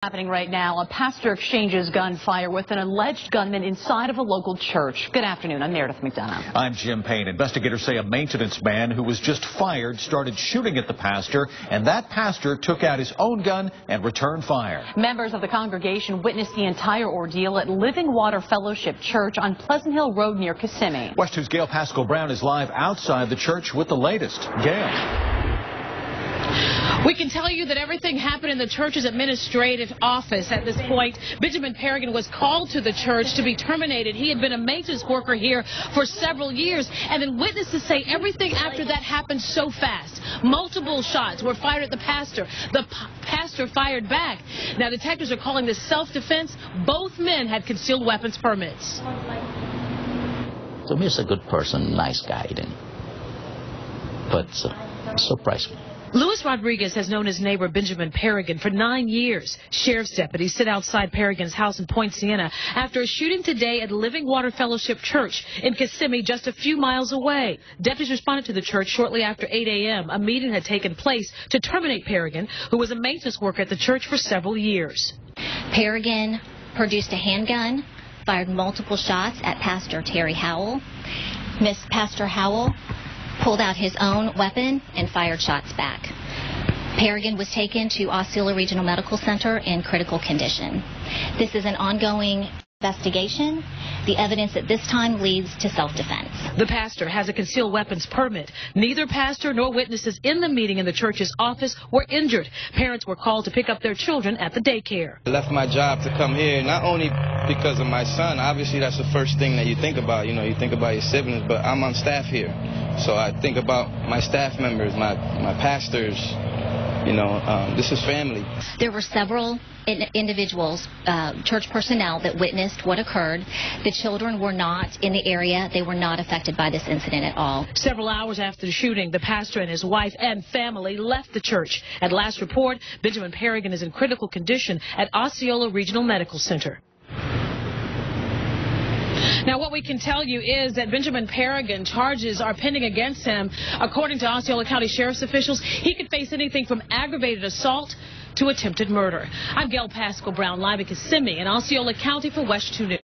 Happening right now, a pastor exchanges gunfire with an alleged gunman inside of a local church. Good afternoon, I'm Meredith McDonough. I'm Jim Payne. Investigators say a maintenance man who was just fired started shooting at the pastor, and that pastor took out his own gun and returned fire. Members of the congregation witnessed the entire ordeal at Living Water Fellowship Church on Pleasant Hill Road near Kissimmee. WESH 2's Gail Pascal Brown is live outside the church with the latest. Gail. We can tell you that everything happened in the church's administrative office. At this point, Benjamin Paragon was called to the church to be terminated. He had been a maintenance worker here for several years, and then witnesses say everything after that happened so fast. Multiple shots were fired at the pastor. The pastor fired back. Now, detectives are calling this self-defense. Both men had concealed weapons permits. To me, he's a good person, nice guy, but surprised me. Luis Rodriguez has known his neighbor Benjamin Paragon for 9 years. Sheriff's deputies sit outside Paragon's house in Point Siena after a shooting today at Living Water Fellowship Church in Kissimmee, just a few miles away. Deputies responded to the church shortly after 8 a.m. A meeting had taken place to terminate Paragon, who was a maintenance worker at the church for several years. Paragon produced a handgun, fired multiple shots at Pastor Terry Howell. Pastor Howell pulled out his own weapon and fired shots back. Paragon was taken to Osceola Regional Medical Center in critical condition. This is an ongoing investigation. The evidence at this time leads to self-defense. The pastor has a concealed weapons permit. Neither pastor nor witnesses in the meeting in the church's office were injured. Parents were called to pick up their children at the daycare. I left my job to come here, not only because of my son. Obviously, that's the first thing that you think about. You know, you think about your siblings, but I'm on staff here. So I think about my staff members, my pastors. You know, this is family. There were several individuals, church personnel, that witnessed what occurred. The children were not in the area. They were not affected by this incident at all. Several hours after the shooting, the pastor and his wife and family left the church. At last report, Benjamin Paragon is in critical condition at Osceola Regional Medical Center. Now, what we can tell you is that Benjamin Paragon charges are pending against him. According to Osceola County Sheriff's officials, he could face anything from aggravated assault to attempted murder. I'm Gail Pascal Brown, live in Kissimmee in Osceola County for WESH 2 News.